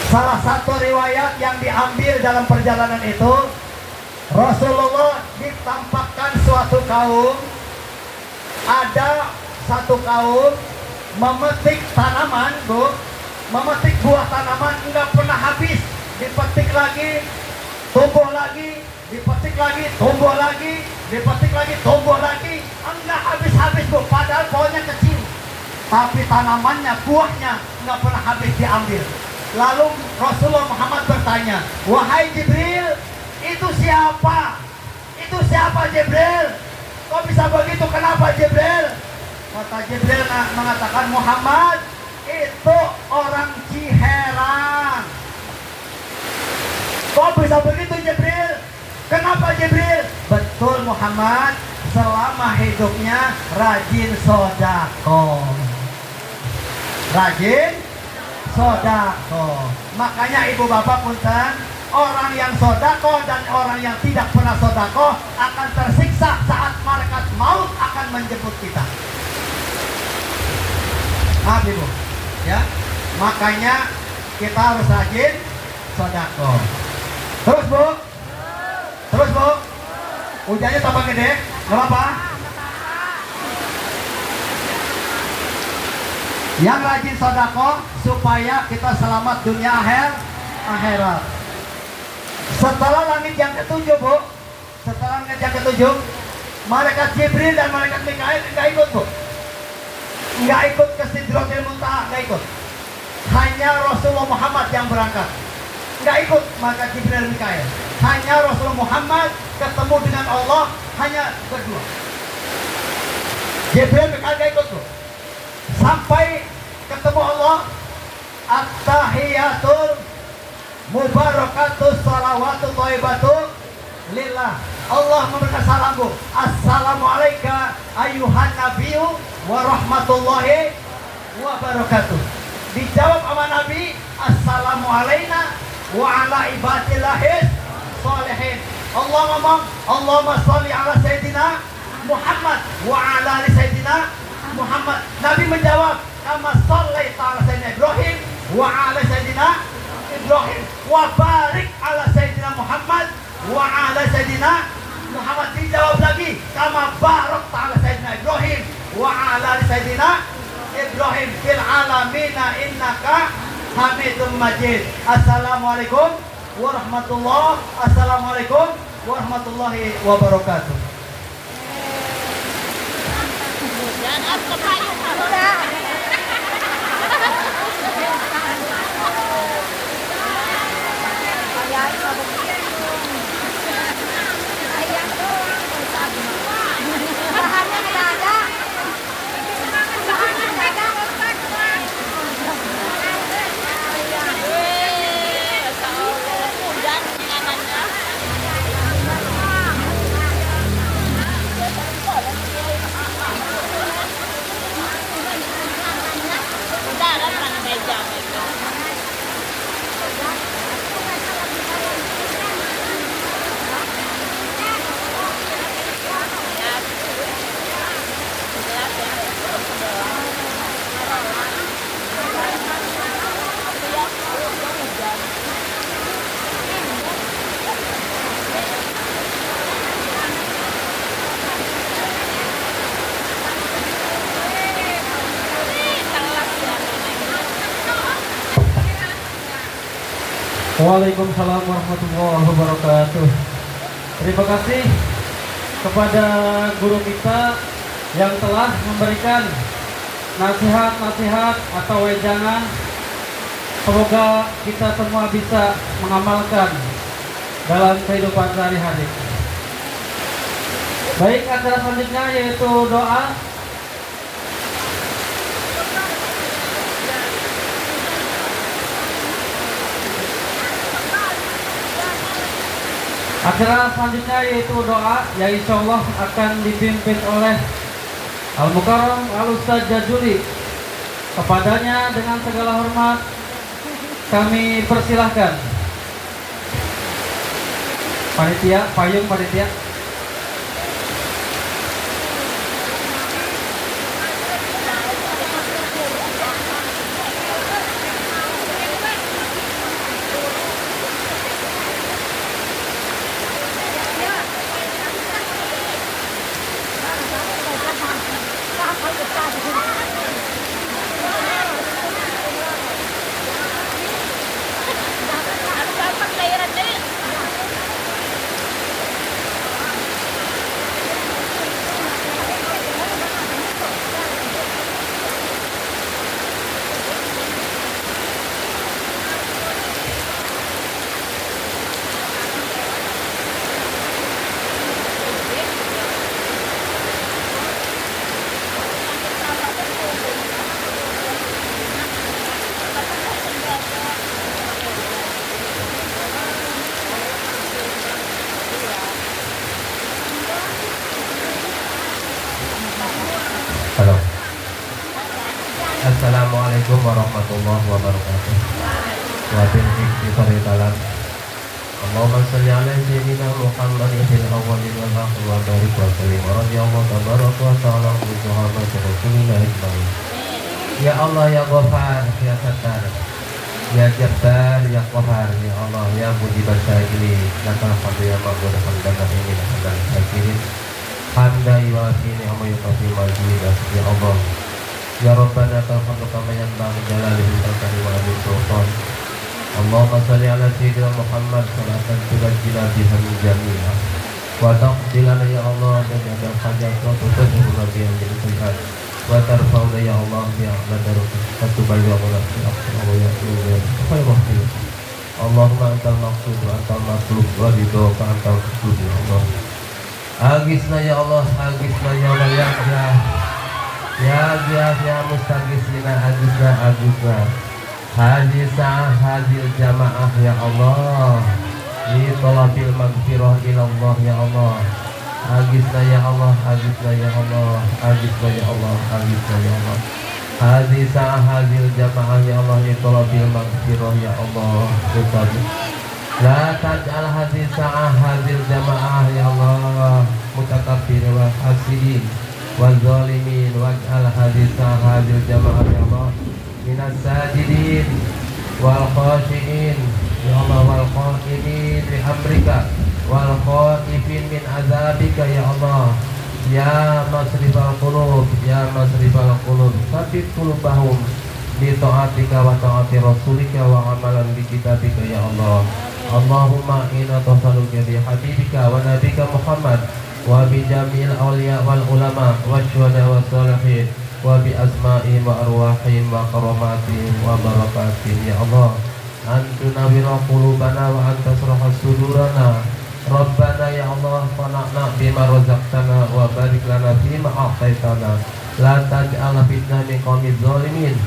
Salah satu riwayat yang diambil dalam perjalanan itu, Rasulullah ditampakkan suatu kaum, ada satu kaum memetik tanaman, Bu, memetik buah tanaman enggak pernah habis, dipetik lagi, tumbuh lagi, dipetik lagi, tumbuh lagi, dipetik lagi, tumbuh lagi, enggak habis-habis, Bu, padahal pohonnya kecil. Tapi tanamannya, buahnya enggak pernah habis diambil. Lalu Rasulullah Muhammad bertanya, wahai Jibril, itu siapa? Itu siapa Jibril? Kok bisa begitu? Kenapa Jibril? Kata Jibril mengatakan, Muhammad, itu orang Ciherang. Kok bisa begitu Jibril? Kenapa Jibril? Betul Muhammad, selama hidupnya rajin sodako. Rajin sodako. Makanya ibu bapak punten, orang yang sodako dan orang yang tidak pernah sodako akan tersiksa saat malaikat maut akan menjemput kita. Maaf ibu, ya. Makanya kita harus rajin sodako. Terus bu, terus bu, hujannya tambah gede, nggak apa-apa. Yang rajin sodako supaya kita selamat dunia akhirat. Setelah langit yang ketujuh, Bu, setelah langit yang ketujuh, malaikat Jibril dan malaikat Mikail enggak ikut, Bu. Enggak ikut ke Sidratil Muntaha, enggak ikut. Hanya Rasulullah Muhammad yang berangkat. Enggak ikut malaikat Jibril dan Mikail. Hanya Rasulullah Muhammad ketemu dengan Allah hanya berdua. Jibril Mikail enggak ikut, Bu. Sampai ketemu Allah, at-tahiyatul mubarakatus salawatu thayyibatu lillah. Allah memberikan salam, Bu. Assalamualaikum ayuhan nabiyyu wa rahmatullahi wa barakatuh. Dijawab sama Nabi, assalamu alaina wa ala ibadillahis sholihin. Allah ngomong, Allahumma sholli ala sayyidina Muhammad wa ala ali sayyidina Muhammad. Nabi menjawab, kama shallaita ala sayyidina Ibrahim wa ala sayyidina Ibrahim wa barik ala sayyidina Muhammad wa ala sayyidina Muhammad. Dijawab lagi, kama barakta ala sayyidina Ibrahim wa ala sayyidina Ibrahim fil alamina innaka Hamidum Majid. Assalamualaikum warahmatullahi wabarakatuh. Bahannya nggak ada. Waalaikumsalam warahmatullahi wabarakatuh. Terima kasih kepada guru kita yang telah memberikan nasihat-nasihat atau wejangan. Semoga kita semua bisa mengamalkan dalam kehidupan sehari-hari. Baik, acara selanjutnya yaitu doa. Acara selanjutnya yaitu doa, yang insya Allah akan dipimpin oleh Al-Mukarram Al-Ustaz Jazuli. Kepadanya dengan segala hormat kami persilahkan. Panitia, payung panitia. warahmatullahi wabarakatuh. Wa bil istighfar taala. Allahumma shalli ala sayyidina Muhammadin fil awwalin wal akhir wa barik wa sallim radhiyallahu tabaraka wa ta'ala bi sahabati Rasulillah ajmain. Ya Allah ya Ghaffar ya Sattar ya Jabbar ya Qahar ya Allah ya Mujibas Sa'ilin lakal hamdu ya ma'bud hamdan na'imin hamdan syakirin hamdan yuafi ni'ma yukafi mazidah ya Allah ya Rabbana ta'ala kama yanbaghi jalalihi wa karim wa bil sultan. Allahumma shalli ala sayyidina Muhammad salatan tubajjina biha min jami'a wa taqbilana ya Allah dan jadal hajat wa tutahhiruna biha min sayyi'at wa tarfa'una ya Allah biha madaraka fatuballighuna fi aqsa wa ya'luuna khairan. Allahumma antal maqsud wa antal matlub wa ridhoka antal maqsud ya Allah. Agisna ya Allah, agisna ya Allah ya mustaghithina agisna hadis sa'ah hadil jamaah ya Allah li talabil maghfirah ila Allah ya Allah. Agisna ya Allah, agisna ya Allah, agisna ya Allah, agisna ya Allah. Hadis sa'ah hadil jamaah ya Allah li talabil maghfirah ya Allah. La taj'al hadis sa'ah hadil jamaah ya Allah mutakabbir wa hasidin wa zalimin waj'al hadis sa'ah hadil jamaah ya Allah minas sajidin wal khashiin ya Allah wal qa'imin bi amrika wal khaifin min azabika ya Allah ya masrifal qulub ya masrifal qulub sabit qulubahum bi ta'atika wa ta'ati rasulika wa amalan bi kitabika ya Allah. Allahumma inna tasaluka bi habibika wa nabika Muhammad wa bi jamil awliya wal ulama wa syuhada wa salihin wa bi asma'ihim wa arwahihim wa karamatihim wa barakatihim ya Allah. Antuna wira qulubana wa antasraha sudurana Rabbana ya Allah fana'na bima razaqtana wa barik lana fima a'taitana la taj'al fitnah min qaumiz zalimin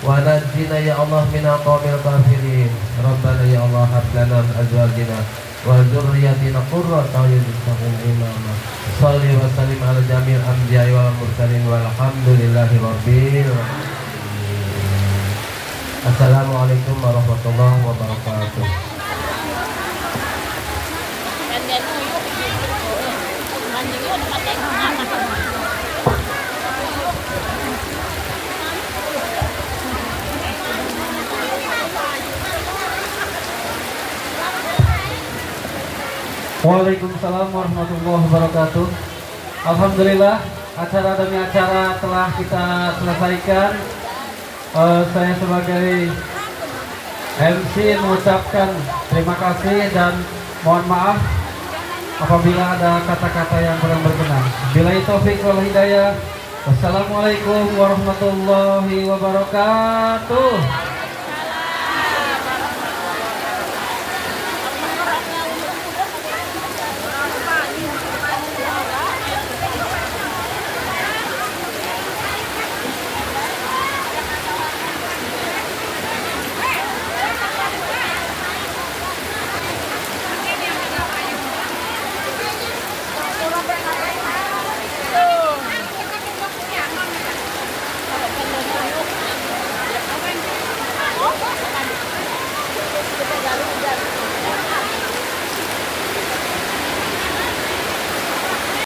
wa najjina ya Allah min qaumil kafirin. Rabbana ya Allah hab lana min azwajina wa dzurriyyatina qurrata a'yun waj'alna imama. Shalli wa sallim ala jamil anbiya'i wal mursalin walhamdulillahi rabbil alamin. Assalamualaikum warahmatullahi wabarakatuh. Waalaikumsalam warahmatullahi wabarakatuh. Alhamdulillah acara demi acara telah kita selesaikan. Saya sebagai MC mengucapkan terima kasih dan mohon maaf apabila ada kata-kata yang kurang berkenan. Billahi taufik wal hidayah. Wassalamualaikum warahmatullahi wabarakatuh.